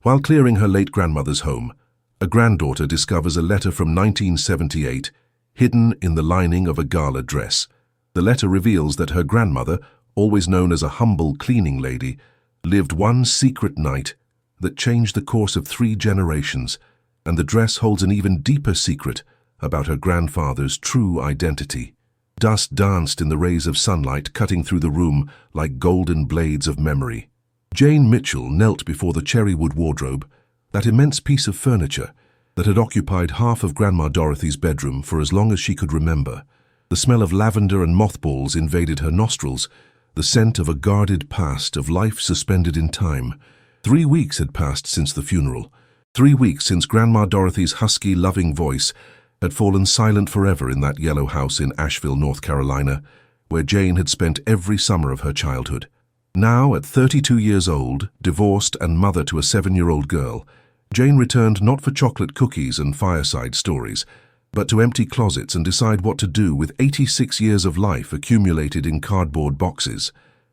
While clearing her late grandmother's home, a granddaughter discovers a letter from 1978 hidden in the lining of a gala dress. The letter reveals that her grandmother, always known as a humble cleaning lady, lived one secret night that changed the course of 3 generations, and the dress holds an even deeper secret about her grandfather's true identity. Dust danced in the rays of sunlight, cutting through the room like golden blades of memory. Jane Mitchell knelt before the cherrywood wardrobe, that immense piece of furniture that had occupied half of Grandma Dorothy's bedroom for as long as she could remember. The smell of lavender and mothballs invaded her nostrils, the scent of a guarded past, of life suspended in time. 3 weeks had passed since the funeral. 3 weeks since Grandma Dorothy's husky, loving voice had fallen silent forever in that yellow house in Asheville, North Carolina, where Jane had spent every summer of her childhood. Now, at 32 years old, divorced and mother to a 7-year-old girl, Jane returned not for chocolate cookies and fireside stories, but to empty closets and decide what to do with 86 years of life accumulated in cardboard boxes.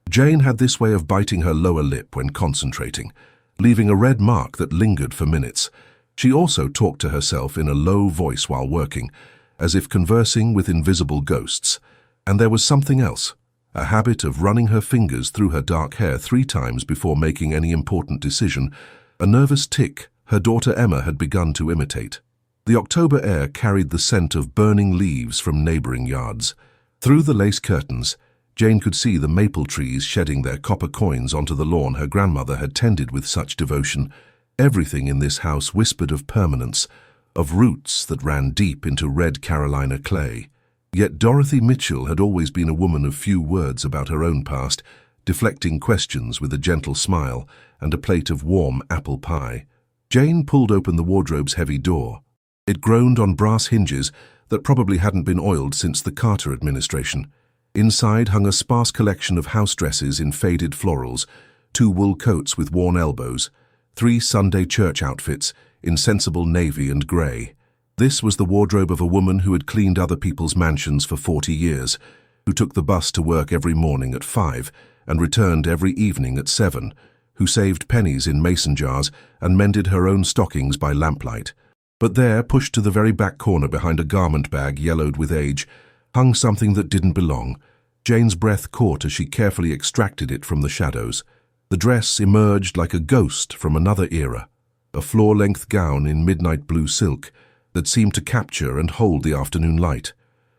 Jane had this way of biting her lower lip when concentrating, leaving a red mark that lingered for minutes. She also talked to herself in a low voice while working, as if conversing with invisible ghosts. And there was something else, a habit of running her fingers through her dark hair 3 times before making any important decision, a nervous tick her daughter Emma had begun to imitate. The October air carried the scent of burning leaves from neighboring yards. Through the lace curtains, Jane could see the maple trees shedding their copper coins onto the lawn her grandmother had tended with such devotion. Everything in this house whispered of permanence, of roots that ran deep into red Carolina clay. Yet Dorothy Mitchell had always been a woman of few words about her own past, deflecting questions with a gentle smile and a plate of warm apple pie. Jane pulled open the wardrobe's heavy door. It groaned on brass hinges that probably hadn't been oiled since the Carter administration. Inside hung a sparse collection of house dresses in faded florals, 2 wool coats with worn elbows, 3 Sunday church outfits in sensible navy and grey. This was the wardrobe of a woman who had cleaned other people's mansions for 40 years, who took the bus to work every morning at 5 and returned every evening at 7, who saved pennies in mason jars and mended her own stockings by lamplight. But there, pushed to the very back corner behind a garment bag yellowed with age, hung something that didn't belong. Jane's breath caught as she carefully extracted it from the shadows. The dress emerged like a ghost from another era, a floor-length gown in midnight blue silk that seemed to capture and hold the afternoon light.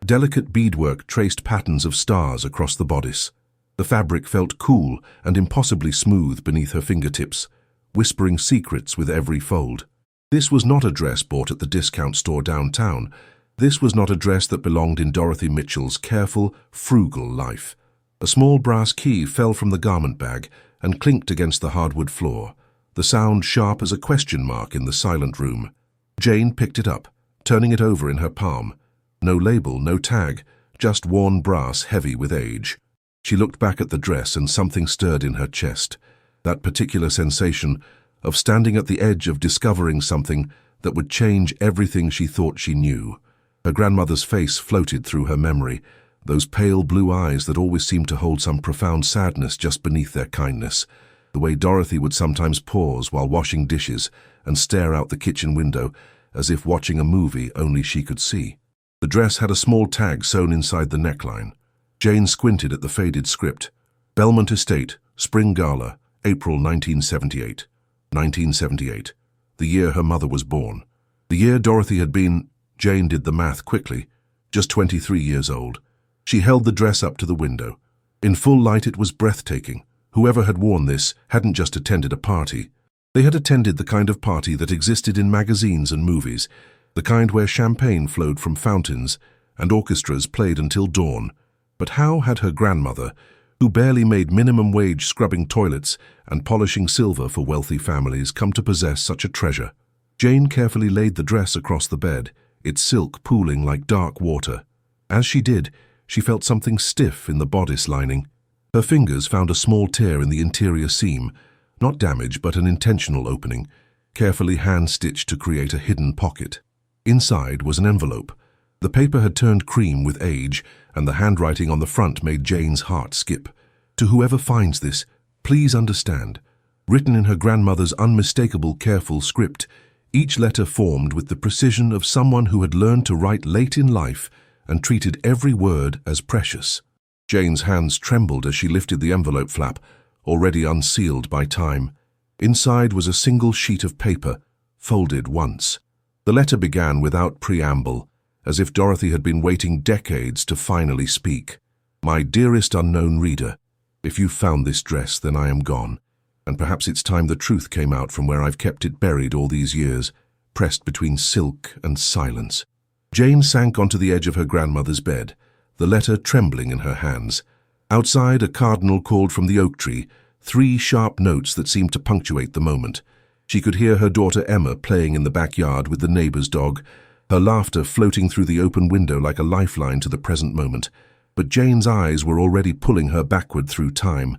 Delicate beadwork traced patterns of stars across the bodice. The fabric felt cool and impossibly smooth beneath her fingertips, whispering secrets with every fold. This was not a dress bought at the discount store downtown. This was not a dress that belonged in Dorothy Mitchell's careful, frugal life. A small brass key fell from the garment bag and clinked against the hardwood floor, the sound sharp as a question mark in the silent room. Jane picked it up, turning it over in her palm. No label, no tag, just worn brass heavy with age. She looked back at the dress and something stirred in her chest, that particular sensation of standing at the edge of discovering something that would change everything she thought she knew. Her grandmother's face floated through her memory, those pale blue eyes that always seemed to hold some profound sadness just beneath their kindness. The way Dorothy would sometimes pause while washing dishes and stare out the kitchen window as if watching a movie only she could see. The dress had a small tag sewn inside the neckline. Jane squinted at the faded script. Belmont Estate, Spring Gala, April 1978. 1978, the year her mother was born. The year Dorothy had been, Jane did the math quickly, just 23 years old. She held the dress up to the window. In full light it was breathtaking. Whoever had worn this hadn't just attended a party. They had attended the kind of party that existed in magazines and movies, the kind where champagne flowed from fountains and orchestras played until dawn. But how had her grandmother, who barely made minimum wage scrubbing toilets and polishing silver for wealthy families, come to possess such a treasure? Jane carefully laid the dress across the bed, its silk pooling like dark water. As she did, she felt something stiff in the bodice lining. Her fingers found a small tear in the interior seam, not damage but an intentional opening, carefully hand-stitched to create a hidden pocket. Inside was an envelope. The paper had turned cream with age, and the handwriting on the front made Jane's heart skip. To whoever finds this, please understand. Written in her grandmother's unmistakable, careful script, each letter formed with the precision of someone who had learned to write late in life and treated every word as precious. Jane's hands trembled as she lifted the envelope flap, already unsealed by time. Inside was a single sheet of paper, folded once. The letter began without preamble, as if Dorothy had been waiting decades to finally speak. My dearest unknown reader, if you've found this dress, then I am gone. And perhaps it's time the truth came out from where I've kept it buried all these years, pressed between silk and silence. Jane sank onto the edge of her grandmother's bed, the letter trembling in her hands. Outside, a cardinal called from the oak tree, 3 sharp notes that seemed to punctuate the moment. She could hear her daughter Emma playing in the backyard with the neighbor's dog, her laughter floating through the open window like a lifeline to the present moment. But Jane's eyes were already pulling her backward through time,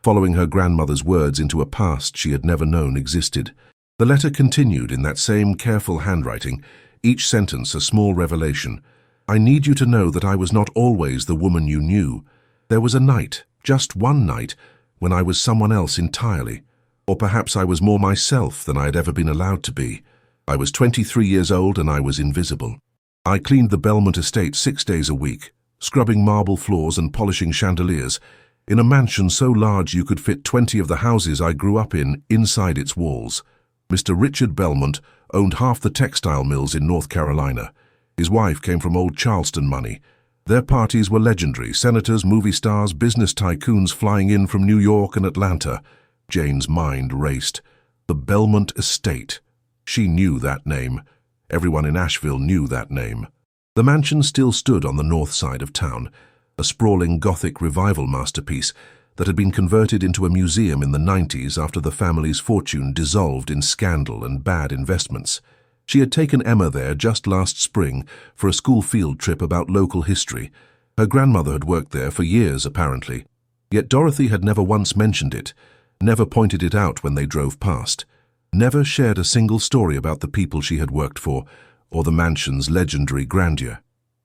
following her grandmother's words into a past she had never known existed. The letter continued in that same careful handwriting, each sentence a small revelation. I need you to know that I was not always the woman you knew. There was a night, just one night, when I was someone else entirely. Or perhaps I was more myself than I had ever been allowed to be. I was 23 years old and I was invisible. I cleaned the Belmont estate 6 days a week, scrubbing marble floors and polishing chandeliers, in a mansion so large you could fit 20 of the houses I grew up in inside its walls. Mr. Richard Belmont owned half the textile mills in North Carolina. His wife came from old Charleston money. Their parties were legendary, senators, movie stars, business tycoons flying in from New York and Atlanta. Jane's mind raced. The Belmont Estate. She knew that name. Everyone in Asheville knew that name. The mansion still stood on the north side of town, a sprawling Gothic revival masterpiece that had been converted into a museum in the 90s after the family's fortune dissolved in scandal and bad investments. She had taken Emma there just last spring for a school field trip about local history. Her grandmother had worked there for years, apparently. Yet Dorothy had never once mentioned it, never pointed it out when they drove past, never shared a single story about the people she had worked for or the mansion's legendary grandeur.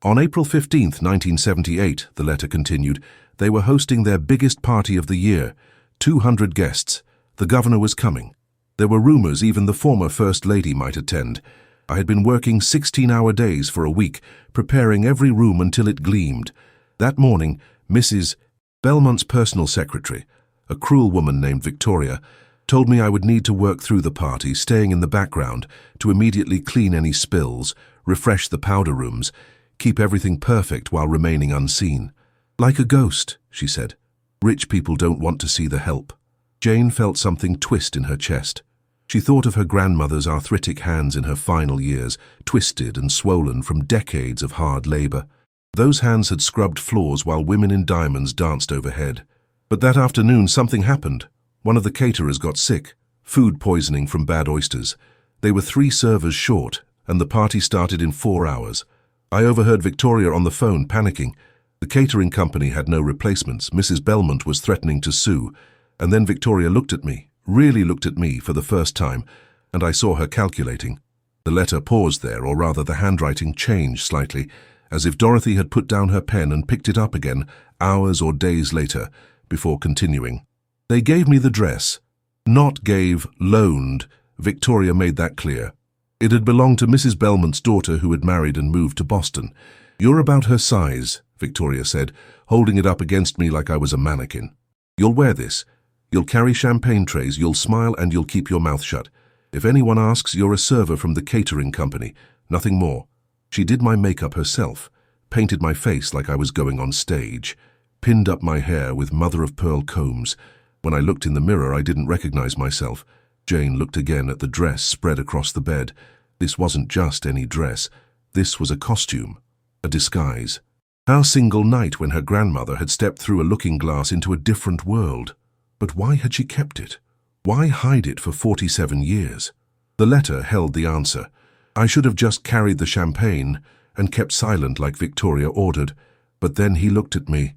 On April 15, 1978, the letter continued, they were hosting their biggest party of the year, 200 guests. The governor was coming. There were rumors even the former First Lady might attend. I had been working 16-hour days for a week, preparing every room until it gleamed. That morning, Mrs. Belmont's personal secretary, a cruel woman named Victoria, told me I would need to work through the party, staying in the background, to immediately clean any spills, refresh the powder rooms, keep everything perfect while remaining unseen. Like a ghost, she said. Rich people don't want to see the help. Jane felt something twist in her chest. She thought of her grandmother's arthritic hands in her final years, twisted and swollen from decades of hard labor. Those hands had scrubbed floors while women in diamonds danced overhead. But that afternoon something happened. One of the caterers got sick, food poisoning from bad oysters. They were 3 servers short, and the party started in 4 hours. I overheard Victoria on the phone panicking. The catering company had no replacements. Mrs. Belmont was threatening to sue. And then Victoria looked at me, really looked at me for the first time, and I saw her calculating. The letter paused there, or rather the handwriting changed slightly, as if Dorothy had put down her pen and picked it up again hours or days later, before continuing. They gave me the dress. Not gave, loaned. Victoria made that clear. It had belonged to Mrs. Belmont's daughter who had married and moved to Boston. You're about her size, Victoria said, holding it up against me like I was a mannequin. You'll wear this. You'll carry champagne trays, you'll smile, and you'll keep your mouth shut. If anyone asks, you're a server from the catering company, nothing more. She did my makeup herself, painted my face like I was going on stage, pinned up my hair with mother-of-pearl combs. When I looked in the mirror, I didn't recognize myself. Jane looked again at the dress spread across the bed. This wasn't just any dress. This was a costume, a disguise. How single night when her grandmother had stepped through a looking glass into a different world. But why had she kept it? Why hide it for 47 years? The letter held the answer. I should have just carried the champagne and kept silent like Victoria ordered. But then he looked at me.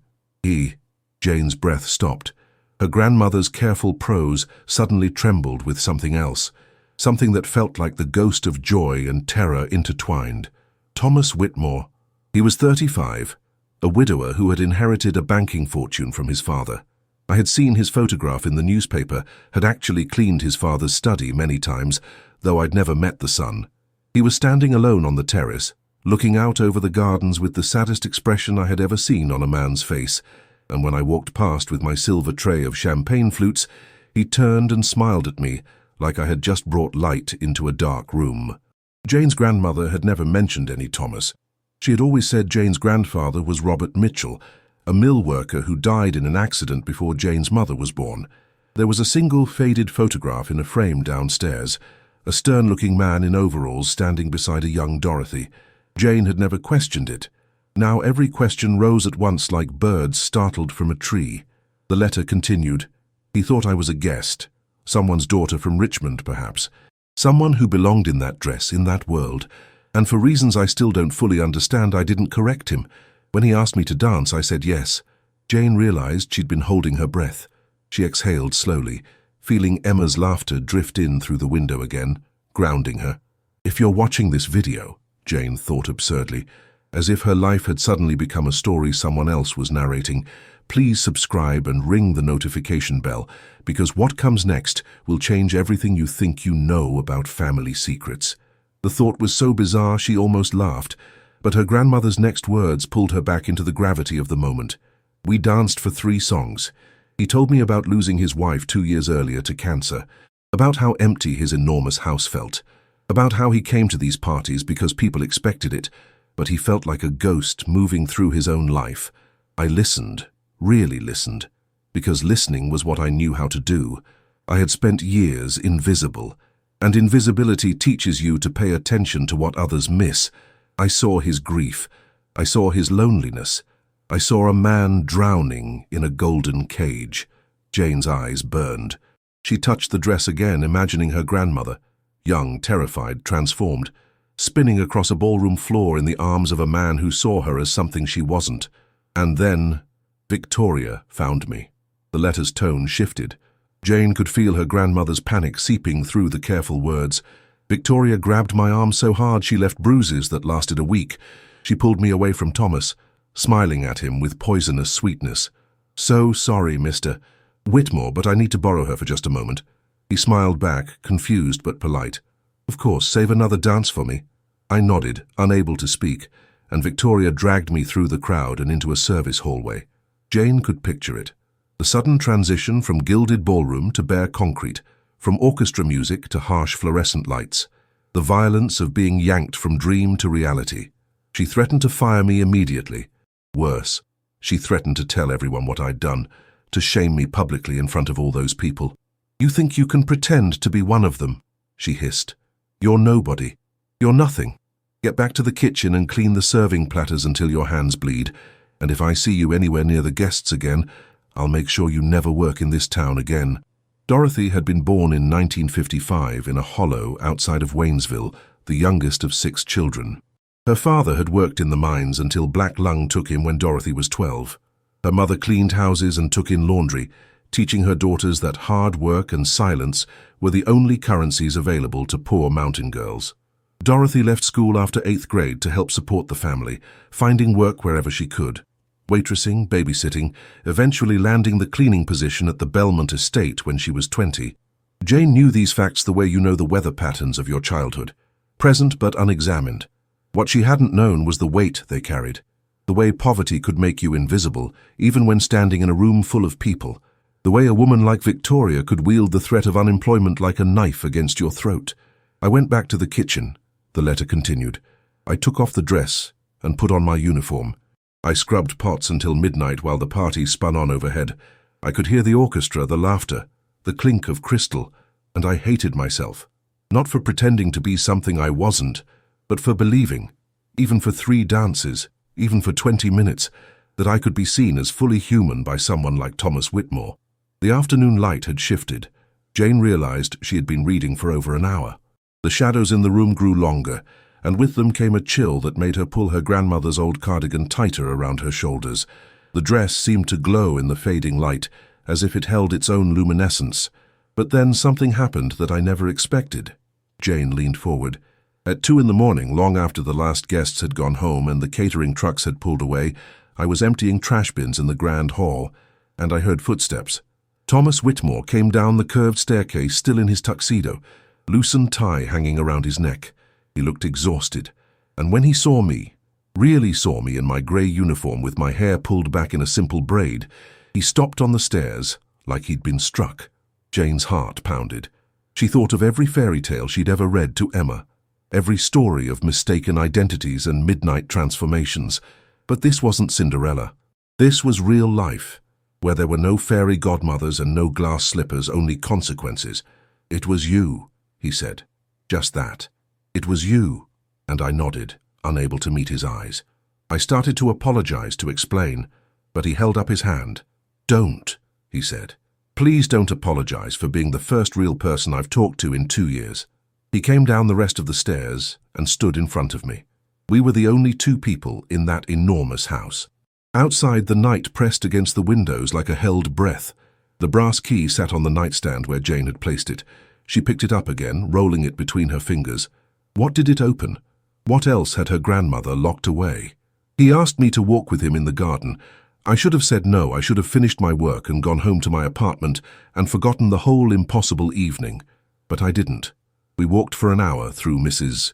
Jane's breath stopped. Her grandmother's careful prose suddenly trembled with something else, something that felt like the ghost of joy and terror intertwined. Thomas Whitmore. He was 35, a widower who had inherited a banking fortune from his father. I had seen his photograph in the newspaper, had actually cleaned his father's study many times, though I'd never met the son. He was standing alone on the terrace, looking out over the gardens with the saddest expression I had ever seen on a man's face, and when I walked past with my silver tray of champagne flutes, he turned and smiled at me like I had just brought light into a dark room. Jane's grandmother had never mentioned any Thomas. She had always said Jane's grandfather was Robert Mitchell, a mill worker who died in an accident before Jane's mother was born. There was a single faded photograph in a frame downstairs, a stern-looking man in overalls standing beside a young Dorothy. Jane had never questioned it. Now every question rose at once like birds startled from a tree. The letter continued. He thought I was a guest, someone's daughter from Richmond, perhaps. Someone who belonged in that dress, in that world. And for reasons I still don't fully understand, I didn't correct him. When he asked me to dance, I said yes. Jane realized she'd been holding her breath. She exhaled slowly, feeling Emma's laughter drift in through the window again, grounding her. If you're watching this video, Jane thought absurdly, as if her life had suddenly become a story someone else was narrating, please subscribe and ring the notification bell, because what comes next will change everything you think you know about family secrets. The thought was so bizarre she almost laughed, but her grandmother's next words pulled her back into the gravity of the moment. We danced for 3 songs. He told me about losing his wife 2 years earlier to cancer, about how empty his enormous house felt, about how he came to these parties because people expected it, but he felt like a ghost moving through his own life. I listened, really listened, because listening was what I knew how to do. I had spent years invisible, and invisibility teaches you to pay attention to what others miss. I saw his grief. I saw his loneliness. I saw a man drowning in a golden cage. Jane's eyes burned. She touched the dress again, imagining her grandmother, young, terrified, transformed, spinning across a ballroom floor in the arms of a man who saw her as something she wasn't. And then Victoria found me. The letter's tone shifted. Jane could feel her grandmother's panic seeping through the careful words. Victoria grabbed my arm so hard she left bruises that lasted a week. She pulled me away from Thomas, smiling at him with poisonous sweetness. So sorry, Mr. Whitmore, but I need to borrow her for just a moment. He smiled back, confused but polite. Of course, save another dance for me. I nodded, unable to speak, and Victoria dragged me through the crowd and into a service hallway. Jane could picture it. The sudden transition from gilded ballroom to bare concrete, from orchestra music to harsh fluorescent lights. The violence of being yanked from dream to reality. She threatened to fire me immediately. Worse, she threatened to tell everyone what I'd done, to shame me publicly in front of all those people. You think you can pretend to be one of them, she hissed. You're nobody. You're nothing. Get back to the kitchen and clean the serving platters until your hands bleed, and if I see you anywhere near the guests again, I'll make sure you never work in this town again. Dorothy had been born in 1955 in a hollow outside of Waynesville, the youngest of 6 children. Her father had worked in the mines until black lung took him when Dorothy was 12. Her mother cleaned houses and took in laundry, teaching her daughters that hard work and silence were the only currencies available to poor mountain girls. Dorothy left school after 8th grade to help support the family, finding work wherever she could. Waitressing, babysitting, eventually landing the cleaning position at the Belmont estate when she was 20. Jane knew these facts the way you know the weather patterns of your childhood, present but unexamined. What she hadn't known was the weight they carried, the way poverty could make you invisible, even when standing in a room full of people, the way a woman like Victoria could wield the threat of unemployment like a knife against your throat. I went back to the kitchen, the letter continued. I took off the dress and put on my uniform. I scrubbed pots until midnight while the party spun on overhead. I could hear the orchestra, the laughter, the clink of crystal, and I hated myself. Not for pretending to be something I wasn't, but for believing, even for 3 dances, even for 20 minutes, that I could be seen as fully human by someone like Thomas Whitmore. The afternoon light had shifted. Jane realized she had been reading for over an hour. The shadows in the room grew longer, and with them came a chill that made her pull her grandmother's old cardigan tighter around her shoulders. The dress seemed to glow in the fading light, as if it held its own luminescence. But then something happened that I never expected. Jane leaned forward. At 2 in the morning, long after the last guests had gone home and the catering trucks had pulled away, I was emptying trash bins in the grand hall. and I heard footsteps. Thomas Whitmore came down the curved staircase, still in his tuxedo, loosened tie hanging around his neck. He looked exhausted, and when he saw me, really saw me in my grey uniform with my hair pulled back in a simple braid, he stopped on the stairs like he'd been struck. Jane's heart pounded. She thought of every fairy tale she'd ever read to Emma, every story of mistaken identities and midnight transformations. But this wasn't Cinderella. This was real life, where there were no fairy godmothers and no glass slippers, only consequences. "It was you," he said. "Just that. It was you." And I nodded, unable to meet his eyes. I started to apologize, to explain, but he held up his hand. "Don't," he said. "Please don't apologize for being the first real person I've talked to in 2 years." He came down the rest of the stairs and stood in front of me. We were the only two people in that enormous house. Outside, the night pressed against the windows like a held breath. The brass key sat on the nightstand where Jane had placed it. She picked it up again, rolling it between her fingers. What did it open? What else had her grandmother locked away? He asked me to walk with him in the garden. I should have said no. I should have finished my work and gone home to my apartment and forgotten the whole impossible evening. But I didn't. We walked for an hour through Mrs.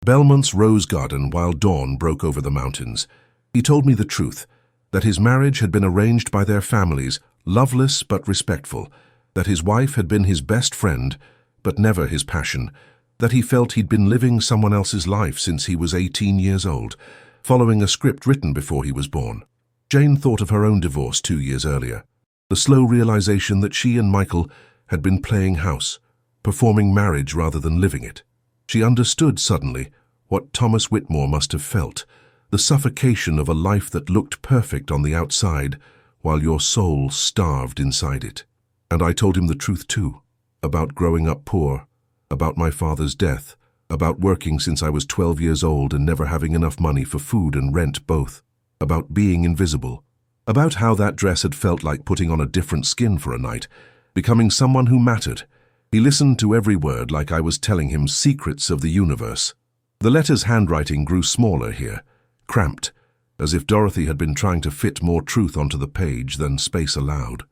Belmont's rose garden while dawn broke over the mountains. He told me the truth, that his marriage had been arranged by their families, loveless but respectful, that his wife had been his best friend, but never his passion, that he felt he'd been living someone else's life since he was 18 years old, following a script written before he was born. Jane thought of her own divorce 2 years earlier, the slow realization that she and Michael had been playing house, performing marriage rather than living it. She understood suddenly what Thomas Whitmore must have felt, the suffocation of a life that looked perfect on the outside while your soul starved inside it. And I told him the truth too, about growing up poor, about my father's death, about working since I was 12 years old and never having enough money for food and rent both, about being invisible, about how that dress had felt like putting on a different skin for a night, becoming someone who mattered. He listened to every word like I was telling him secrets of the universe. The letter's handwriting grew smaller here, cramped, as if Dorothy had been trying to fit more truth onto the page than space allowed.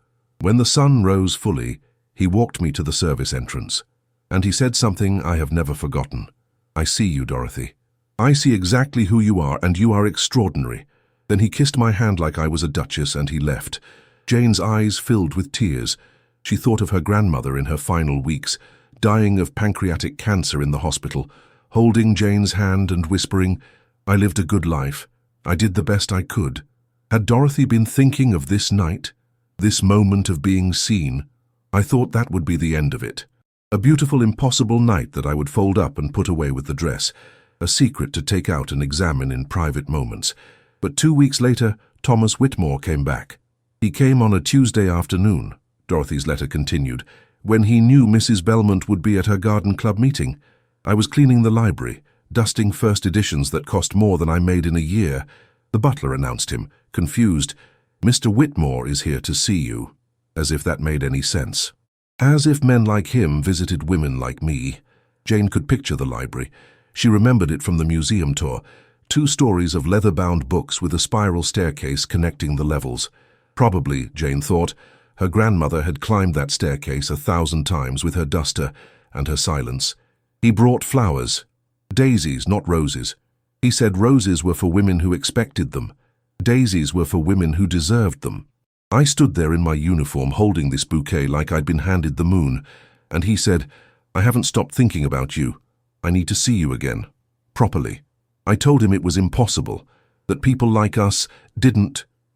When the sun rose fully, he walked me to the service entrance, and he said something I have never forgotten. "I see you, Dorothy. I see exactly who you are, and you are extraordinary." Then he kissed my hand like I was a duchess, and he left. Jane's eyes filled with tears. She thought of her grandmother in her final weeks, dying of pancreatic cancer in the hospital, holding Jane's hand and whispering, "I lived a good life. I did the best I could." Had Dorothy been thinking of this night, this moment of being seen? I thought that would be the end of it. A beautiful, impossible night that I would fold up and put away with the dress, a secret to take out and examine in private moments. But 2 weeks later, Thomas Whitmore came back. He came on a Tuesday afternoon, Dorothy's letter continued, when he knew Mrs. Belmont would be at her garden club meeting. I was cleaning the library, dusting first editions that cost more than I made in a year. The butler announced him, confused. "Mr. Whitmore is here to see you." As if that made any sense. As if men like him visited women like me. Jane could picture the library. She remembered it from the museum tour. 2 stories of leather-bound books with a spiral staircase connecting the levels. Probably, Jane thought, her grandmother had climbed that staircase 1,000 times with her duster and her silence. He brought flowers. Daisies, not roses. He said roses were for women who expected them. Daisies were for women who deserved them. I stood there in my uniform holding this bouquet like I'd been handed the moon, and he said, "I haven't stopped thinking about you. I need to see you again. Properly." I told him it was impossible, that people like us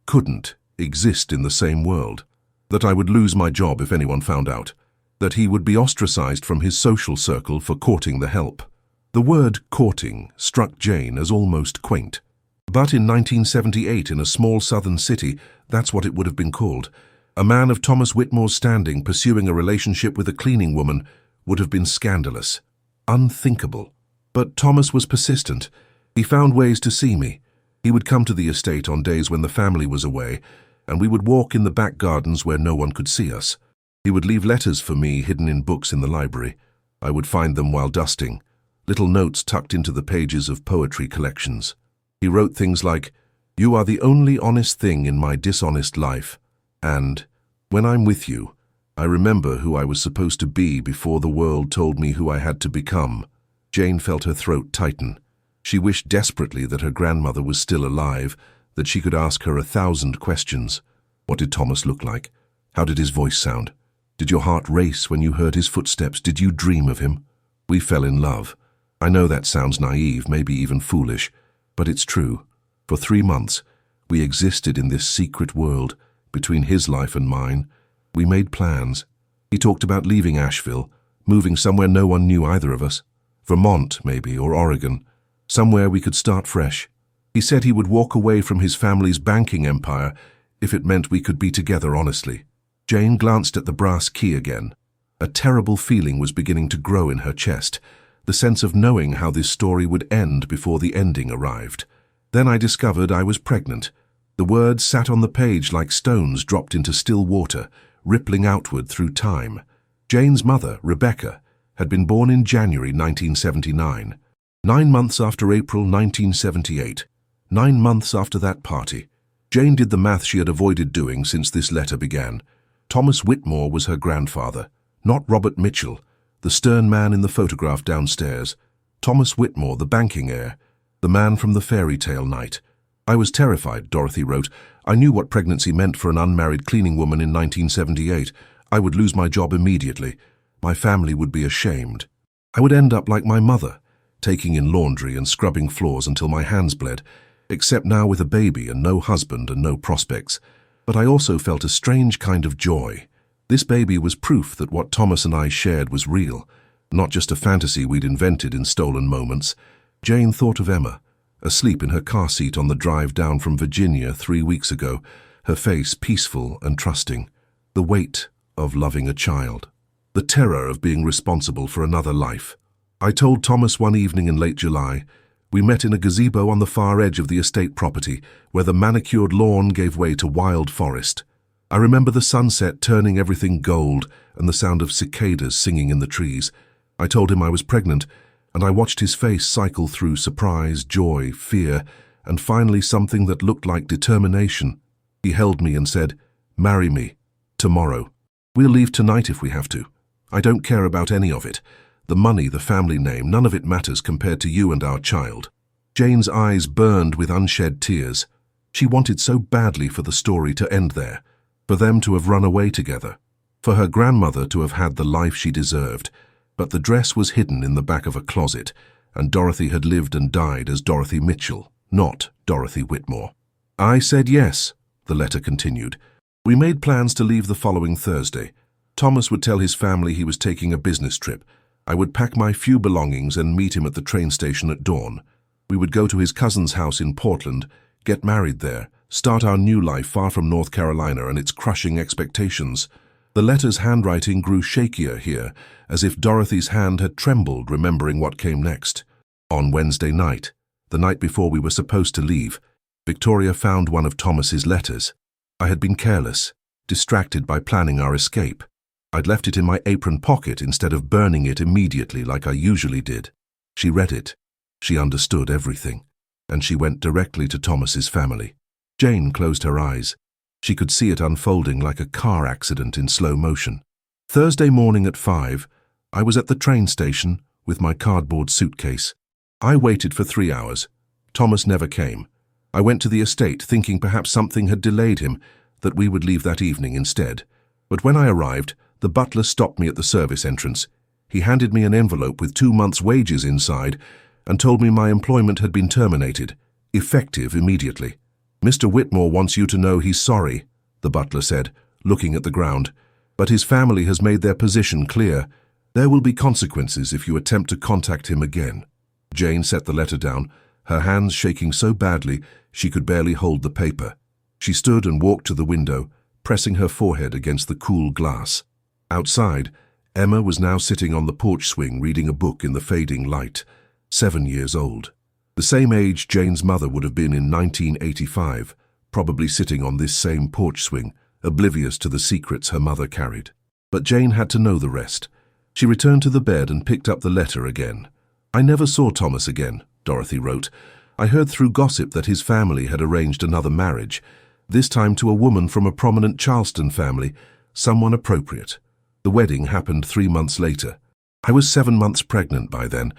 couldn't exist in the same world, that I would lose my job if anyone found out, that he would be ostracized from his social circle for courting the help. The word courting struck Jane as almost quaint. But in 1978, in a small southern city, that's what it would have been called. A man of Thomas Whitmore's standing pursuing a relationship with a cleaning woman would have been scandalous, unthinkable. But Thomas was persistent. He found ways to see me. He would come to the estate on days when the family was away, and we would walk in the back gardens where no one could see us. He would leave letters for me hidden in books in the library. I would find them while dusting, little notes tucked into the pages of poetry collections. He wrote things like, "You are the only honest thing in my dishonest life. And, when I'm with you, I remember who I was supposed to be before the world told me who I had to become. Jane felt her throat tighten. She wished desperately that her grandmother was still alive, that she could ask her 1,000 questions. What did Thomas look like? How did his voice sound? Did your heart race when you heard his footsteps? Did you dream of him? We fell in love. I know that sounds naive, maybe even foolish, but it's true. For 3 months, we existed in this secret world, between his life and mine. We made plans. He talked about leaving Asheville, moving somewhere no one knew either of us. Vermont, maybe, or Oregon. Somewhere we could start fresh. He said he would walk away from his family's banking empire if it meant we could be together honestly. Jane glanced at the brass key again. A terrible feeling was beginning to grow in her chest, the sense of knowing how this story would end before the ending arrived. Then I discovered I was pregnant. The words sat on the page like stones dropped into still water, rippling outward through time. Jane's mother, Rebecca, had been born in January 1979, 9 months after April 1978, 9 months after that party. Jane did the math she had avoided doing since this letter began. Thomas Whitmore was her grandfather, not Robert Mitchell, the stern man in the photograph downstairs. Thomas Whitmore, the banking heir, the man from the fairy tale night. I was terrified, Dorothy wrote. I knew what pregnancy meant for an unmarried cleaning woman in 1978. I would lose my job immediately. My family would be ashamed. I would end up like my mother, taking in laundry and scrubbing floors until my hands bled, except now with a baby and no husband and no prospects. But I also felt a strange kind of joy. This baby was proof that what Thomas and I shared was real, not just a fantasy we'd invented in stolen moments. Jane thought of Emma, asleep in her car seat on the drive down from Virginia 3 weeks ago, her face peaceful and trusting. The weight of loving a child. The terror of being responsible for another life. I told Thomas one evening in late July. We met in a gazebo on the far edge of the estate property, where the manicured lawn gave way to wild forest. I remember the sunset turning everything gold and the sound of cicadas singing in the trees. I told him I was pregnant, and I watched his face cycle through surprise, joy, fear, and finally something that looked like determination. He held me and said, "Marry me. Tomorrow. We'll leave tonight if we have to. I don't care about any of it. The money, the family name, none of it matters compared to you and our child." Jane's eyes burned with unshed tears. She wanted so badly for the story to end there, for them to have run away together, for her grandmother to have had the life she deserved. But the dress was hidden in the back of a closet, and Dorothy had lived and died as Dorothy Mitchell, not Dorothy Whitmore. I said yes, the letter continued. We made plans to leave the following Thursday. Thomas would tell his family he was taking a business trip. I would pack my few belongings and meet him at the train station at dawn. We would go to his cousin's house in Portland, get married there, start our new life far from North Carolina and its crushing expectations. The letter's handwriting grew shakier here, as if Dorothy's hand had trembled remembering what came next. On Wednesday night, the night before we were supposed to leave, Victoria found one of Thomas's letters. I had been careless, distracted by planning our escape. I'd left it in my apron pocket instead of burning it immediately like I usually did. She read it. She understood everything, and she went directly to Thomas's family. Jane closed her eyes. She could see it unfolding like a car accident in slow motion. Thursday morning at 5, I was at the train station with my cardboard suitcase. I waited for 3 hours. Thomas never came. I went to the estate thinking perhaps something had delayed him, that we would leave that evening instead. But when I arrived, the butler stopped me at the service entrance. He handed me an envelope with 2 months' wages inside and told me my employment had been terminated, effective immediately. "Mr. Whitmore wants you to know he's sorry," the butler said, looking at the ground, "but his family has made their position clear. There will be consequences if you attempt to contact him again." Jane set the letter down, her hands shaking so badly she could barely hold the paper. She stood and walked to the window, pressing her forehead against the cool glass. Outside, Emma was now sitting on the porch swing reading a book in the fading light, 7 years old. The same age Jane's mother would have been in 1985, probably sitting on this same porch swing, oblivious to the secrets her mother carried. But Jane had to know the rest. She returned to the bed and picked up the letter again. "I never saw Thomas again," Dorothy wrote. "I heard through gossip that his family had arranged another marriage, This time to a woman from a prominent Charleston family, someone appropriate. The wedding happened 3 months later. I was 7 months pregnant by then,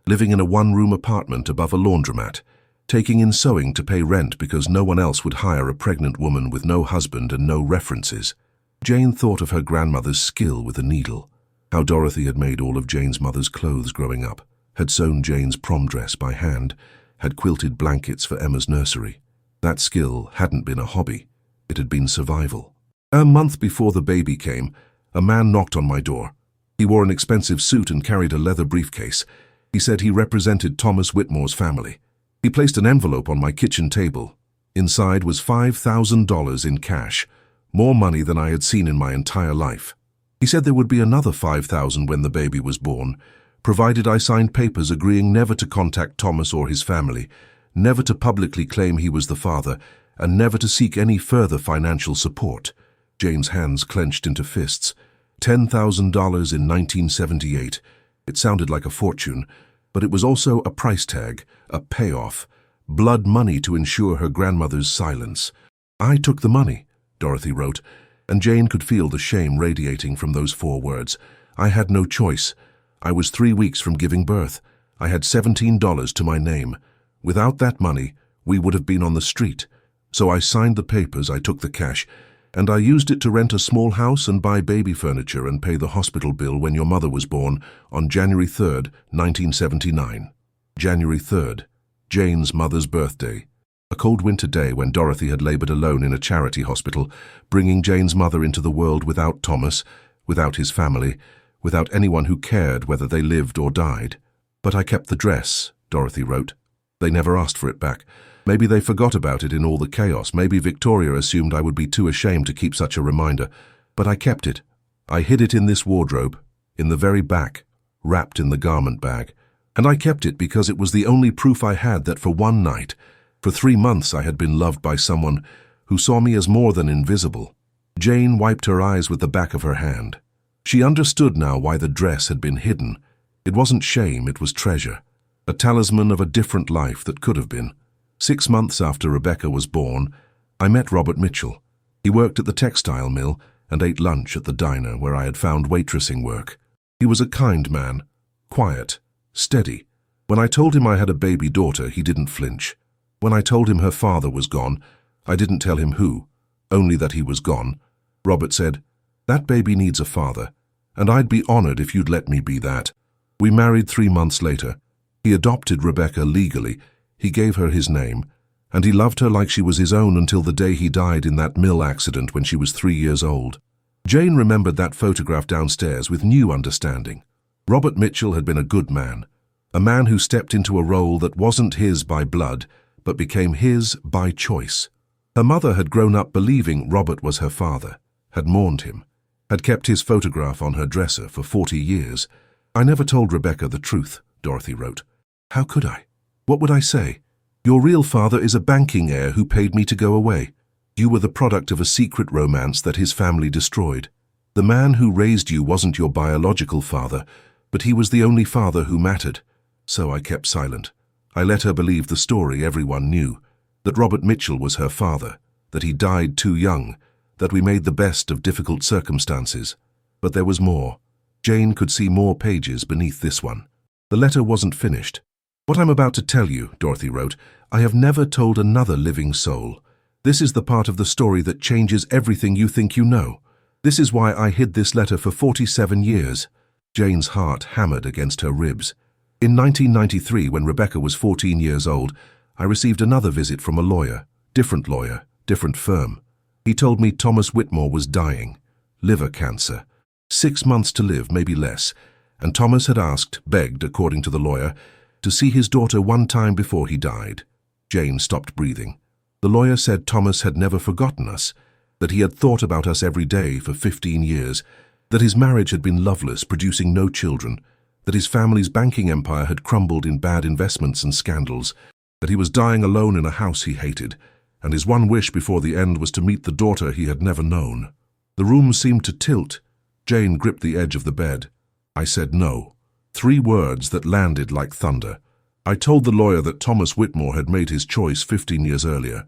living in a one-room apartment above a laundromat, taking in sewing to pay rent because no one else would hire a pregnant woman with no husband and no references. Jane thought of her grandmother's skill with a needle, how Dorothy had made all of Jane's mother's clothes growing up, had sewn Jane's prom dress by hand, had quilted blankets for Emma's nursery. That skill hadn't been a hobby, it had been survival. A month before the baby came, a man knocked on my door. He wore an expensive suit and carried a leather briefcase. He said he represented Thomas Whitmore's family. He placed an envelope on my kitchen table. Inside was $5,000 in cash, more money than I had seen in my entire life. He said there would be another $5,000 when the baby was born, provided I signed papers agreeing never to contact Thomas or his family, never to publicly claim he was the father, and never to seek any further financial support. Jane's hands clenched into fists. $10,000 in 1978. It sounded like a fortune, but it was also a price tag, a payoff, blood money to ensure her grandmother's silence. I took the money, Dorothy wrote, and Jane could feel the shame radiating from those 4 words. I had no choice. I was 3 weeks from giving birth. I had $17 to my name. Without that money, we would have been on the street. So I signed the papers, I took the cash, and I used it to rent a small house and buy baby furniture and pay the hospital bill when your mother was born on January 3rd, 1979. January 3rd, Jane's mother's birthday. A cold winter day when Dorothy had labored alone in a charity hospital, bringing Jane's mother into the world without Thomas, without his family, without anyone who cared whether they lived or died. But I kept the dress, Dorothy wrote. They never asked for it back. Maybe they forgot about it in all the chaos. Maybe Victoria assumed I would be too ashamed to keep such a reminder. But I kept it. I hid it in this wardrobe, in the very back, wrapped in the garment bag. And I kept it because it was the only proof I had that for one night, for 3 months I had been loved by someone who saw me as more than invisible. Jane wiped her eyes with the back of her hand. She understood now why the dress had been hidden. It wasn't shame, it was treasure. A talisman of a different life that could have been. 6 months after Rebecca was born, I met Robert Mitchell. He worked at the textile mill and ate lunch at the diner where I had found waitressing work. He was a kind man, quiet, steady. When I told him I had a baby daughter, he didn't flinch. When I told him her father was gone, I didn't tell him who, only that he was gone. Robert said, "That baby needs a father, and I'd be honored if you'd let me be that." We married 3 months later. He adopted Rebecca legally. He gave her his name, and he loved her like she was his own until the day he died in that mill accident when she was 3 years old. Jane remembered that photograph downstairs with new understanding. Robert Mitchell had been a good man, a man who stepped into a role that wasn't his by blood, but became his by choice. Her mother had grown up believing Robert was her father, had mourned him, had kept his photograph on her dresser for 40 years. "I never told Rebecca the truth," Dorothy wrote. "How could I? What would I say? Your real father is a banking heir who paid me to go away. You were the product of a secret romance that his family destroyed. The man who raised you wasn't your biological father, but he was the only father who mattered." So I kept silent. I let her believe the story everyone knew, that Robert Mitchell was her father, that he died too young, that we made the best of difficult circumstances. But there was more. Jane could see more pages beneath this one. The letter wasn't finished. "What I'm about to tell you," Dorothy wrote, "I have never told another living soul. This is the part of the story that changes everything you think you know. This is why I hid this letter for 47 years. Jane's heart hammered against her ribs. In 1993, when Rebecca was 14 years old, I received another visit from a lawyer, different firm. He told me Thomas Whitmore was dying, liver cancer, 6 months to live, maybe less, and Thomas had begged, according to the lawyer, to see his daughter one time before he died. Jane stopped breathing. The lawyer said Thomas had never forgotten us, that he had thought about us every day for 15 years, that his marriage had been loveless, producing no children, that his family's banking empire had crumbled in bad investments and scandals, that he was dying alone in a house he hated, and his one wish before the end was to meet the daughter he had never known. The room seemed to tilt. Jane gripped the edge of the bed. I said no. 3 words that landed like thunder. I told the lawyer that Thomas Whitmore had made his choice 15 years earlier,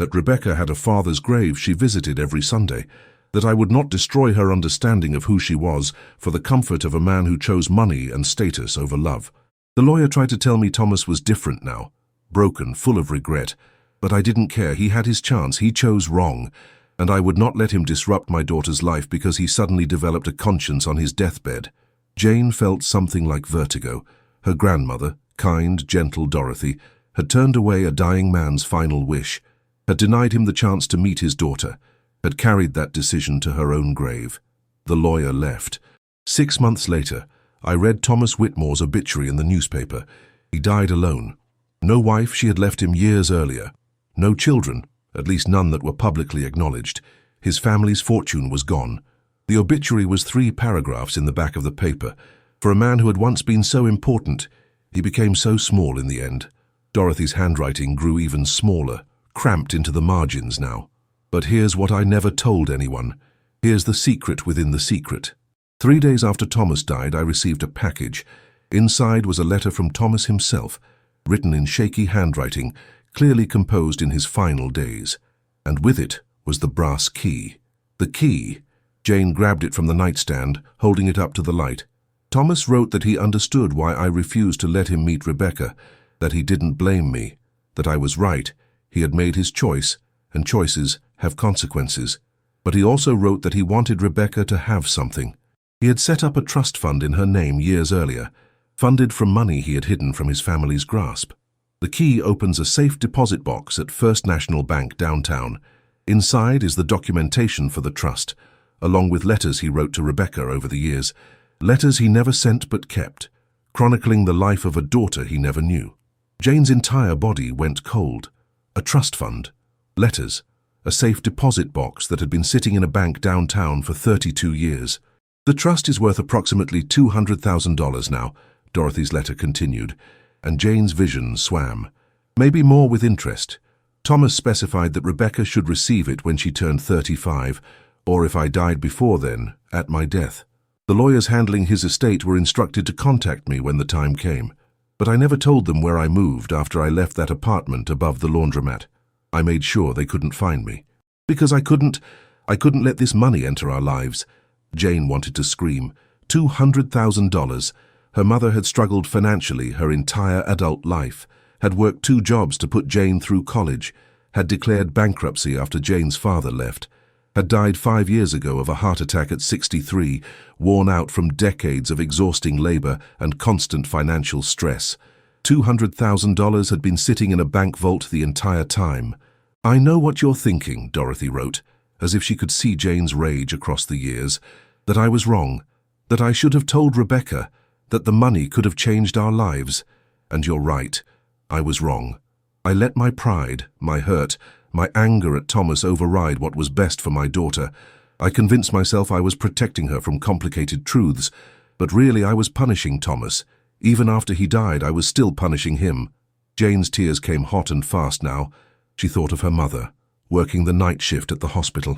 that Rebecca had a father's grave she visited every Sunday, that I would not destroy her understanding of who she was for the comfort of a man who chose money and status over love. The lawyer tried to tell me Thomas was different now, broken, full of regret, but I didn't care. He had his chance. He chose wrong, and I would not let him disrupt my daughter's life because he suddenly developed a conscience on his deathbed. Jane felt something like vertigo. Her grandmother, kind, gentle Dorothy, had turned away a dying man's final wish, had denied him the chance to meet his daughter, had carried that decision to her own grave. The lawyer left. 6 months later, I read Thomas Whitmore's obituary in the newspaper. He died alone. No wife, she had left him years earlier. No children, at least none that were publicly acknowledged. His family's fortune was gone. The obituary was 3 paragraphs in the back of the paper. For a man who had once been so important, he became so small in the end. Dorothy's handwriting grew even smaller, cramped into the margins now. But here's what I never told anyone. Here's the secret within the secret. 3 days after Thomas died, I received a package. Inside was a letter from Thomas himself, written in shaky handwriting, clearly composed in his final days. And with it was the brass key. The key. Jane grabbed it from the nightstand, holding it up to the light. Thomas wrote that he understood why I refused to let him meet Rebecca, that he didn't blame me, that I was right. He had made his choice, and choices have consequences. But he also wrote that he wanted Rebecca to have something. He had set up a trust fund in her name years earlier, funded from money he had hidden from his family's grasp. The key opens a safe deposit box at First National Bank downtown. Inside is the documentation for the trust, along with letters he wrote to Rebecca over the years, letters he never sent but kept, chronicling the life of a daughter he never knew. Jane's entire body went cold. A trust fund, letters, a safe deposit box that had been sitting in a bank downtown for 32 years. The trust is worth approximately $200,000 now, Dorothy's letter continued, and Jane's vision swam. Maybe more with interest. Thomas specified that Rebecca should receive it when she turned 35, or if I died before then, at my death. The lawyers handling his estate were instructed to contact me when the time came, but I never told them where I moved after I left that apartment above the laundromat. I made sure they couldn't find me. Because I couldn't let this money enter our lives. Jane wanted to scream. $200,000. Her mother had struggled financially her entire adult life, had worked 2 jobs to put Jane through college, had declared bankruptcy after Jane's father left, had died 5 years ago of a heart attack at 63, worn out from decades of exhausting labor and constant financial stress. $200,000 had been sitting in a bank vault the entire time. I know what you're thinking, Dorothy wrote, as if she could see Jane's rage across the years, that I was wrong, that I should have told Rebecca, that the money could have changed our lives. And you're right, I was wrong. I let my pride, my hurt, my anger at Thomas override what was best for my daughter. I convinced myself I was protecting her from complicated truths, but really I was punishing Thomas. Even after he died, I was still punishing him. Jane's tears came hot and fast now. She thought of her mother, working the night shift at the hospital,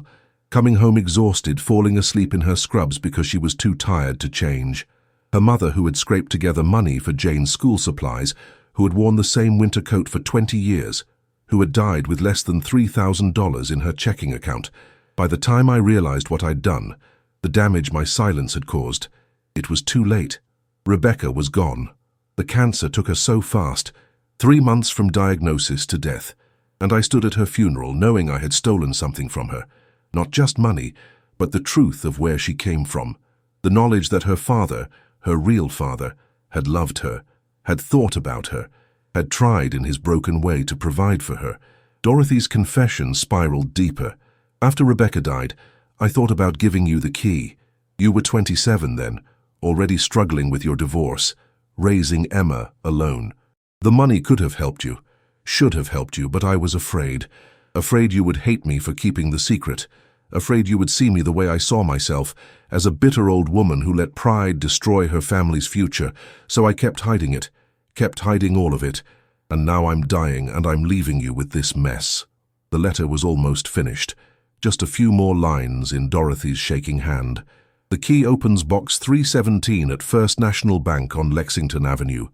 coming home exhausted, falling asleep in her scrubs because she was too tired to change. Her mother, who had scraped together money for Jane's school supplies, who had worn the same winter coat for 20 years, who had died with less than $3,000 in her checking account. By the time I realized what I'd done, the damage my silence had caused, it was too late. Rebecca was gone. The cancer took her so fast, 3 months from diagnosis to death, and I stood at her funeral knowing I had stolen something from her. Not just money, but the truth of where she came from, the knowledge that her father, her real father, had loved her, had thought about her, had tried in his broken way to provide for her. Dorothy's confession spiraled deeper. After Rebecca died, I thought about giving you the key. You were 27 then, already struggling with your divorce, raising Emma alone. The money could have helped you, should have helped you, but I was afraid. Afraid you would hate me for keeping the secret. Afraid you would see me the way I saw myself, as a bitter old woman who let pride destroy her family's future. So I kept hiding it, kept hiding all of it, and now I'm dying and I'm leaving you with this mess. The letter was almost finished. Just a few more lines in Dorothy's shaking hand. The key opens box 317 at First National Bank on Lexington Avenue.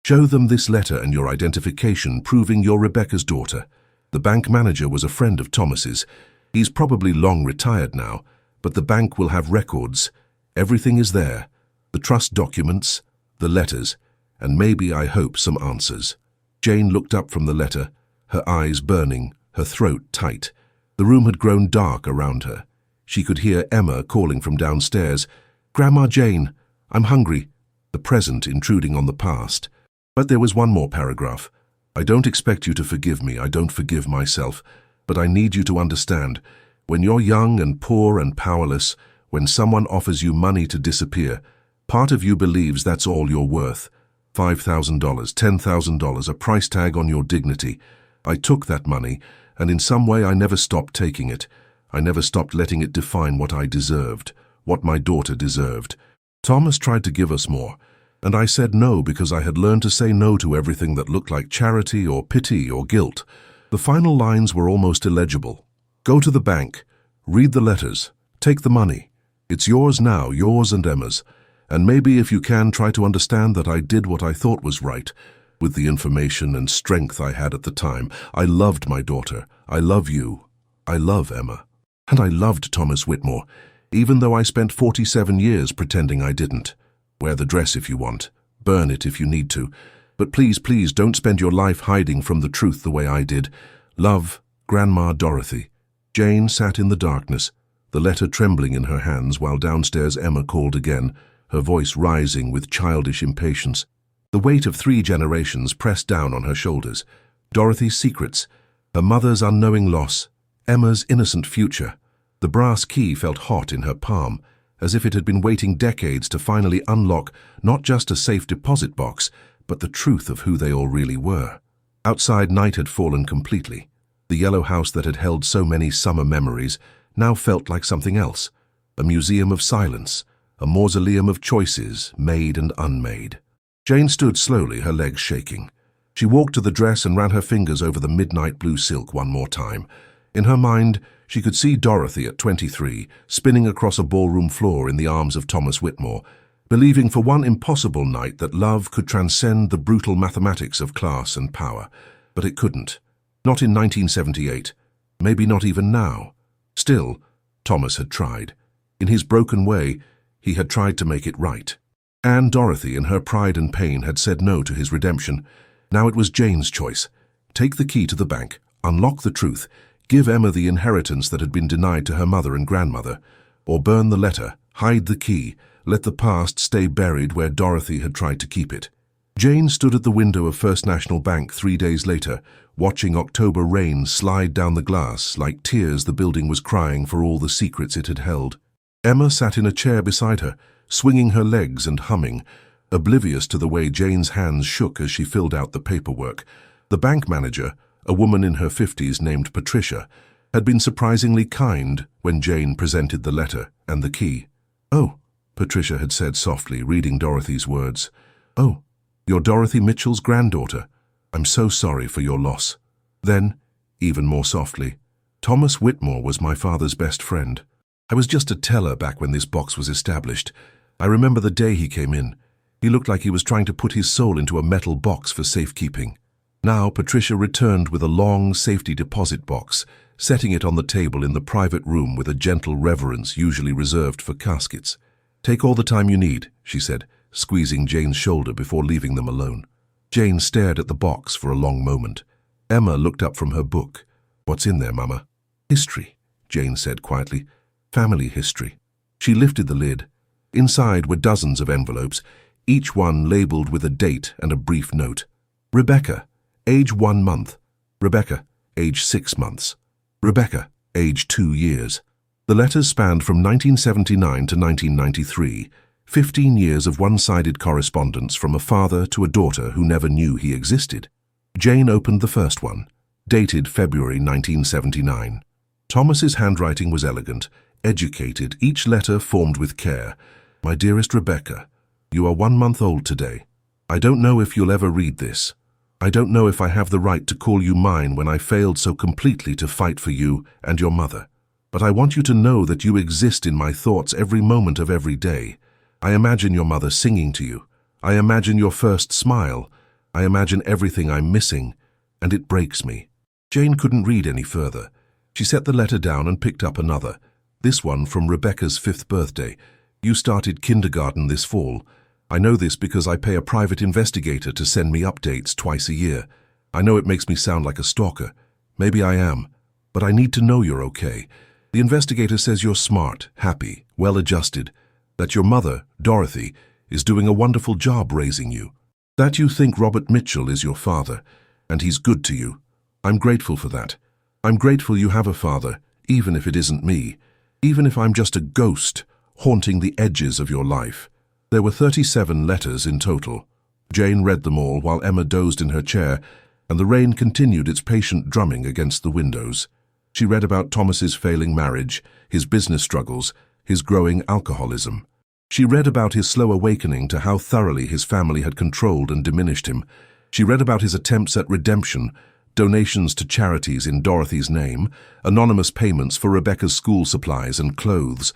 Show them this letter and your identification proving you're Rebecca's daughter. The bank manager was a friend of Thomas's. He's probably long retired now, but the bank will have records. Everything is there. The trust documents, the letters, and maybe, I hope, some answers. Jane looked up from the letter, her eyes burning, her throat tight. The room had grown dark around her. She could hear Emma calling from downstairs, "Grandma Jane, I'm hungry," the present intruding on the past. But there was one more paragraph. "I don't expect you to forgive me, I don't forgive myself, but I need you to understand. When you're young and poor and powerless, when someone offers you money to disappear, part of you believes that's all you're worth. $5,000, $10,000, a price tag on your dignity. I took that money, and in some way I never stopped taking it. I never stopped letting it define what I deserved, what my daughter deserved. Thomas tried to give us more, and I said no because I had learned to say no to everything that looked like charity or pity or guilt." The final lines were almost illegible. "Go to the bank, read the letters, take the money. It's yours now, yours and Emma's. And maybe if you can, try to understand that I did what I thought was right, with the information and strength I had at the time. I loved my daughter. I love you. I love Emma. And I loved Thomas Whitmore, even though I spent 47 years pretending I didn't. Wear the dress if you want. Burn it if you need to. But please, please don't spend your life hiding from the truth the way I did. Love, Grandma Dorothy." Jane sat in the darkness, the letter trembling in her hands while downstairs Emma called again, her voice rising with childish impatience. The weight of 3 generations pressed down on her shoulders. Dorothy's secrets, her mother's unknowing loss, Emma's innocent future. The brass key felt hot in her palm, as if it had been waiting decades to finally unlock not just a safe deposit box, but the truth of who they all really were. Outside, night had fallen completely. The yellow house that had held so many summer memories now felt like something else, a museum of silence, a mausoleum of choices, made and unmade. Jane stood slowly, her legs shaking. She walked to the dress and ran her fingers over the midnight blue silk one more time. In her mind, she could see Dorothy at 23, spinning across a ballroom floor in the arms of Thomas Whitmore, believing for one impossible night that love could transcend the brutal mathematics of class and power. But it couldn't. Not in 1978. Maybe not even now. Still, Thomas had tried. In his broken way, he had tried to make it right. And Dorothy, in her pride and pain, had said no to his redemption. Now it was Jane's choice. Take the key to the bank, unlock the truth, give Emma the inheritance that had been denied to her mother and grandmother, or burn the letter, hide the key, let the past stay buried where Dorothy had tried to keep it. Jane stood at the window of First National Bank 3 days later, watching October rain slide down the glass like tears the building was crying for all the secrets it had held. Emma sat in a chair beside her, swinging her legs and humming, oblivious to the way Jane's hands shook as she filled out the paperwork. The bank manager, a woman in her 50s named Patricia, had been surprisingly kind when Jane presented the letter and the key. "Oh," Patricia had said softly, reading Dorothy's words. "Oh, you're Dorothy Mitchell's granddaughter. I'm so sorry for your loss." Then, even more softly, "Thomas Whitmore was my father's best friend. I was just a teller back when this box was established. I remember the day he came in. He looked like he was trying to put his soul into a metal box for safekeeping." Now Patricia returned with a long safety deposit box, setting it on the table in the private room with a gentle reverence usually reserved for caskets. "Take all the time you need," she said, squeezing Jane's shoulder before leaving them alone. Jane stared at the box for a long moment. Emma looked up from her book. "What's in there, Mama?" "History," Jane said quietly. "Family history." She lifted the lid. Inside were dozens of envelopes, each one labeled with a date and a brief note. Rebecca, age 1 month. Rebecca, age 6 months. Rebecca, age 2 years. The letters spanned from 1979 to 1993, 15 years of one-sided correspondence from a father to a daughter who never knew he existed. Jane opened the first one, dated February 1979. Thomas's handwriting was elegant, educated, each letter formed with care. "My dearest Rebecca, you are 1 month old today. I don't know if you'll ever read this. I don't know if I have the right to call you mine when I failed so completely to fight for you and your mother. But I want you to know that you exist in my thoughts every moment of every day. I imagine your mother singing to you. I imagine your first smile. I imagine everything I'm missing, and it breaks me. Jane couldn't read any further. She set the letter down and picked up another. This one from Rebecca's 5th birthday. You started kindergarten this fall. I know this because I pay a private investigator to send me updates twice a year. I know it makes me sound like a stalker. Maybe I am. But I need to know you're okay. The investigator says you're smart, happy, well-adjusted, that your mother, Dorothy, is doing a wonderful job raising you, that you think Robert Mitchell is your father, and he's good to you. I'm grateful for that. I'm grateful you have a father, even if it isn't me, even if I'm just a ghost haunting the edges of your life. There were 37 letters in total. Jane read them all while Emma dozed in her chair, and the rain continued its patient drumming against the windows. She read about Thomas's failing marriage, his business struggles, his growing alcoholism. She read about his slow awakening to how thoroughly his family had controlled and diminished him. She read about his attempts at redemption, donations to charities in Dorothy's name, anonymous payments for Rebecca's school supplies and clothes.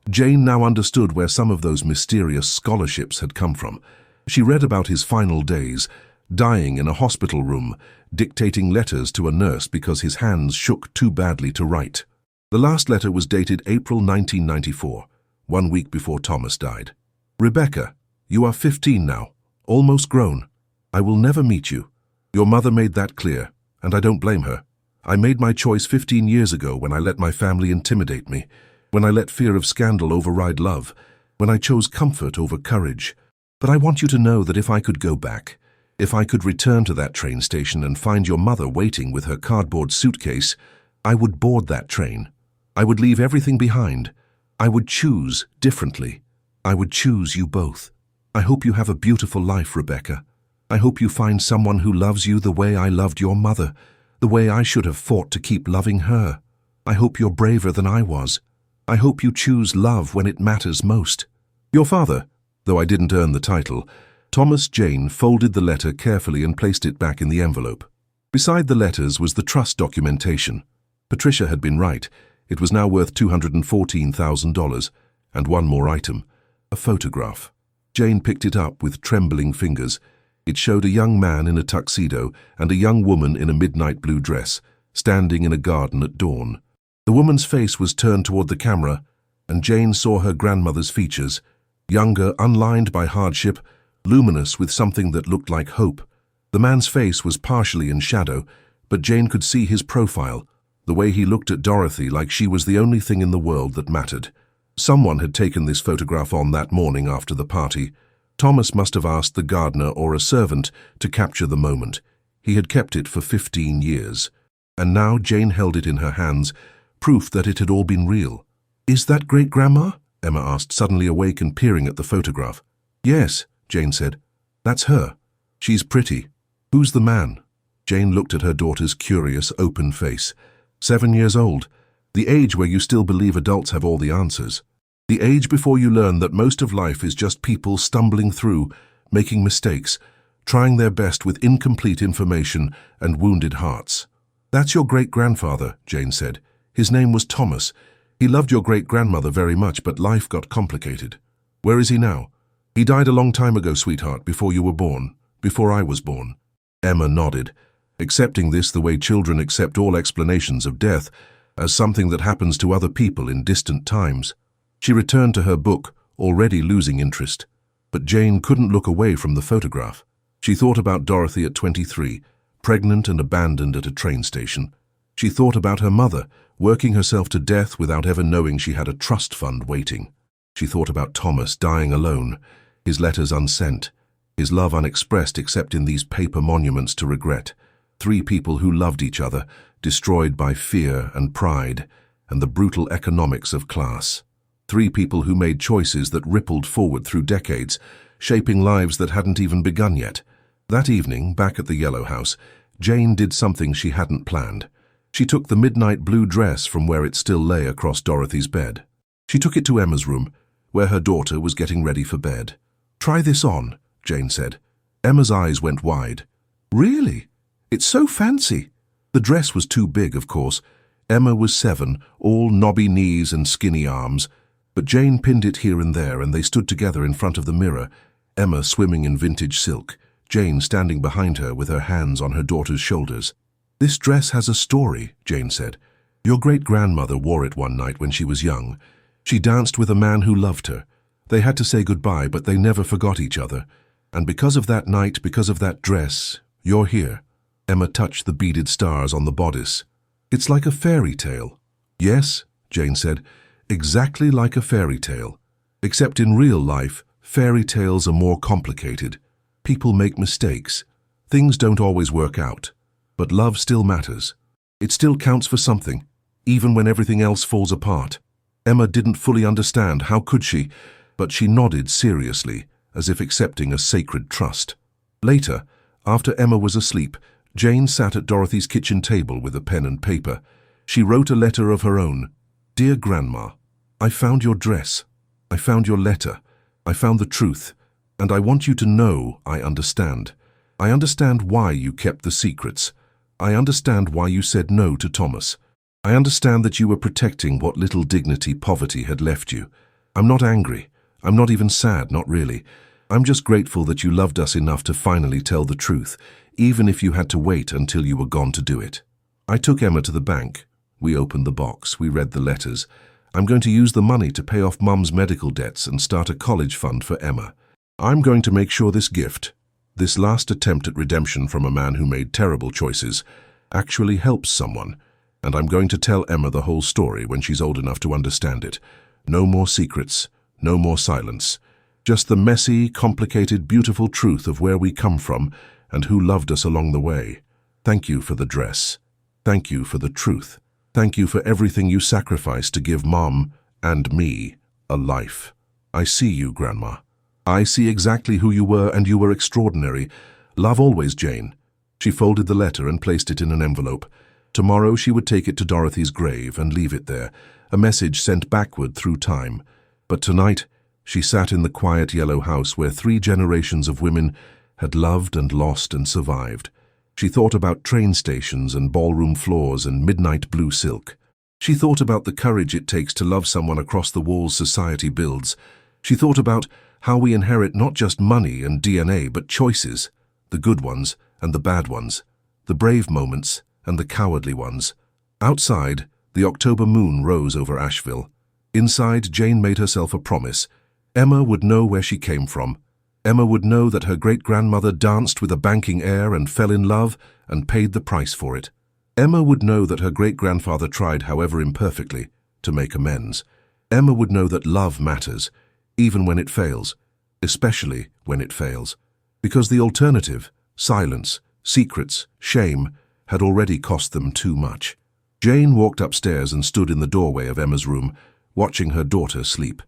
Jane now understood where some of those mysterious scholarships had come from. She read about his final days, dying in a hospital room, dictating letters to a nurse because his hands shook too badly to write. The last letter was dated April 1994, 1 week before Thomas died. Rebecca, you are 15 now, almost grown. I will never meet you. Your mother made that clear, and I don't blame her. I made my choice 15 years ago when I let my family intimidate me, when I let fear of scandal override love, when I chose comfort over courage. But I want you to know that if I could go back, if I could return to that train station and find your mother waiting with her cardboard suitcase, I would board that train. I would leave everything behind. I would choose differently. I would choose you both. I hope you have a beautiful life, Rebecca. I hope you find someone who loves you the way I loved your mother, the way I should have fought to keep loving her. I hope you're braver than I was. I hope you choose love when it matters most. Your father, though I didn't earn the title, Thomas Jane folded the letter carefully and placed it back in the envelope. Beside the letters was the trust documentation. Patricia had been right. It was now worth $214,000, and one more item, a photograph. Jane picked it up with trembling fingers. It showed a young man in a tuxedo and a young woman in a midnight blue dress, standing in a garden at dawn. The woman's face was turned toward the camera, and Jane saw her grandmother's features, younger, unlined by hardship, luminous with something that looked like hope. The man's face was partially in shadow, but Jane could see his profile, the way he looked at Dorothy like she was the only thing in the world that mattered. Someone had taken this photograph on that morning after the party. Thomas must have asked the gardener or a servant to capture the moment. He had kept it for 15 years. And now Jane held it in her hands, proof that it had all been real. "Is that great-grandma?" Emma asked, suddenly awake and peering at the photograph. "Yes," Jane said. "That's her. She's pretty. Who's the man?" Jane looked at her daughter's curious, open face. 7 years old, the age where you still believe adults have all the answers. The age before you learn that most of life is just people stumbling through, making mistakes, trying their best with incomplete information and wounded hearts. "That's your great-grandfather," Jane said. "His name was Thomas. He loved your great-grandmother very much, but life got complicated. Where is he now?" "He died a long time ago, sweetheart, before you were born, before I was born." Emma nodded, accepting this the way children accept all explanations of death, as something that happens to other people in distant times. She returned to her book, already losing interest. But Jane couldn't look away from the photograph. She thought about Dorothy at 23, pregnant and abandoned at a train station. She thought about her mother, working herself to death without ever knowing she had a trust fund waiting. She thought about Thomas dying alone, his letters unsent, his love unexpressed except in these paper monuments to regret. 3 people who loved each other, destroyed by fear and pride and the brutal economics of class. 3 people who made choices that rippled forward through decades, shaping lives that hadn't even begun yet. That evening, back at the Yellow House, Jane did something she hadn't planned. She took the midnight blue dress from where it still lay across Dorothy's bed. She took it to Emma's room, where her daughter was getting ready for bed. "Try this on," Jane said. Emma's eyes went wide. "Really? It's so fancy." The dress was too big, of course. Emma was 7, all knobby knees and skinny arms, but Jane pinned it here and there, and they stood together in front of the mirror, Emma swimming in vintage silk, Jane standing behind her with her hands on her daughter's shoulders. "This dress has a story," Jane said. "Your great-grandmother wore it one night when she was young. She danced with a man who loved her. They had to say goodbye, but they never forgot each other. And because of that night, because of that dress, you're here." Emma touched the beaded stars on the bodice. "It's like a fairy tale." "Yes," Jane said, "exactly like a fairy tale. Except in real life, fairy tales are more complicated. People make mistakes. Things don't always work out. But love still matters. It still counts for something, even when everything else falls apart." Emma didn't fully understand, how could she? But she nodded seriously, as if accepting a sacred trust. Later, after Emma was asleep, Jane sat at Dorothy's kitchen table with a pen and paper. She wrote a letter of her own. "Dear Grandma, I found your dress. I found your letter. I found the truth. And I want you to know I understand. I understand why you kept the secrets. I understand why you said no to Thomas. I understand that you were protecting what little dignity poverty had left you. I'm not angry. I'm not even sad, not really. I'm just grateful that you loved us enough to finally tell the truth, even if you had to wait until you were gone to do it." I took Emma to the bank. We opened the box. We read the letters. "I'm going to use the money to pay off Mum's medical debts and start a college fund for Emma. I'm going to make sure this gift, this last attempt at redemption from a man who made terrible choices, actually helps someone. And I'm going to tell Emma the whole story when she's old enough to understand it. No more secrets, no more silence. Just the messy, complicated, beautiful truth of where we come from and who loved us along the way. Thank you for the dress. Thank you for the truth. Thank you for everything you sacrificed to give Mom and me a life. I see you, Grandma. I see exactly who you were, and you were extraordinary. Love always, Jane." She folded the letter and placed it in an envelope. Tomorrow she would take it to Dorothy's grave and leave it there, a message sent backward through time. But tonight, she sat in the quiet yellow house where 3 generations of women had loved and lost and survived. She thought about train stations and ballroom floors and midnight blue silk. She thought about the courage it takes to love someone across the walls society builds. She thought about how we inherit not just money and DNA, but choices, the good ones and the bad ones, the brave moments and the cowardly ones. Outside, the October moon rose over Asheville. Inside, Jane made herself a promise. Emma would know where she came from. Emma would know that her great-grandmother danced with a banking heir and fell in love and paid the price for it. Emma would know that her great-grandfather tried, however imperfectly, to make amends. Emma would know that love matters, even when it fails, especially when it fails, because the alternative, silence, secrets, shame, had already cost them too much. Jane walked upstairs and stood in the doorway of Emma's room, watching her daughter sleep.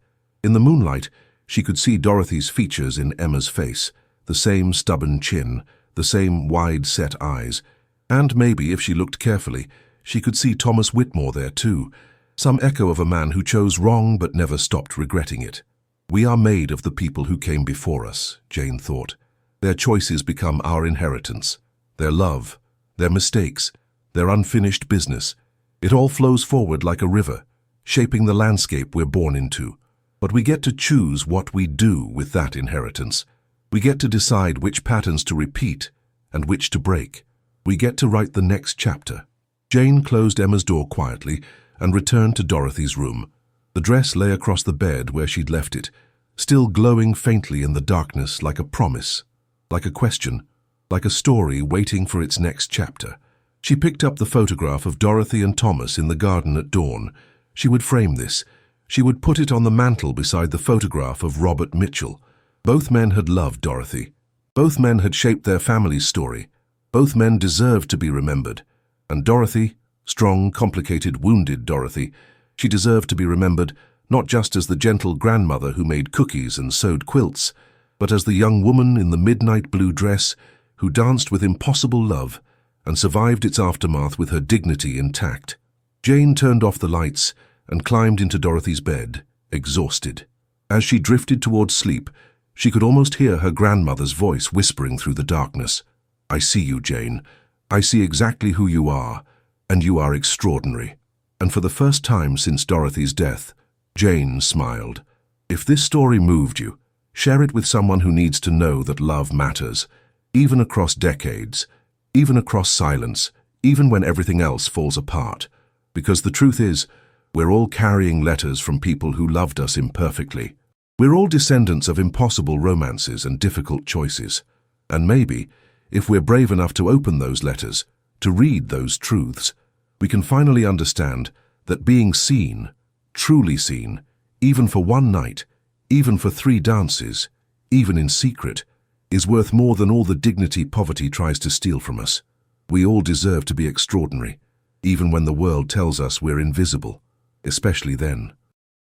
In the moonlight, she could see Dorothy's features in Emma's face, the same stubborn chin, the same wide-set eyes, and maybe, if she looked carefully, she could see Thomas Whitmore there too, some echo of a man who chose wrong but never stopped regretting it. "We are made of the people who came before us," Jane thought. "Their choices become our inheritance, their love, their mistakes, their unfinished business. It all flows forward like a river, shaping the landscape we're born into. But we get to choose what we do with that inheritance. We get to decide which patterns to repeat and which to break. We get to write the next chapter." Jane closed Emma's door quietly and returned to Dorothy's room. The dress lay across the bed where she'd left it, still glowing faintly in the darkness like a promise, like a question, like a story waiting for its next chapter. She picked up the photograph of Dorothy and Thomas in the garden at dawn. She would frame this. She would put it on the mantel beside the photograph of Robert Mitchell. Both men had loved Dorothy. Both men had shaped their family's story. Both men deserved to be remembered. And Dorothy, strong, complicated, wounded Dorothy, she deserved to be remembered not just as the gentle grandmother who made cookies and sewed quilts, but as the young woman in the midnight blue dress who danced with impossible love and survived its aftermath with her dignity intact. Jane turned off the lights and climbed into Dorothy's bed, exhausted. As she drifted towards sleep, she could almost hear her grandmother's voice whispering through the darkness. "I see you, Jane. I see exactly who you are, and you are extraordinary." And for the first time since Dorothy's death, Jane smiled. If this story moved you, share it with someone who needs to know that love matters, even across decades, even across silence, even when everything else falls apart. Because the truth is, we're all carrying letters from people who loved us imperfectly. We're all descendants of impossible romances and difficult choices. And maybe, if we're brave enough to open those letters, to read those truths, we can finally understand that being seen, truly seen, even for one night, even for 3 dances, even in secret, is worth more than all the dignity poverty tries to steal from us. We all deserve to be extraordinary, even when the world tells us we're invisible, especially then.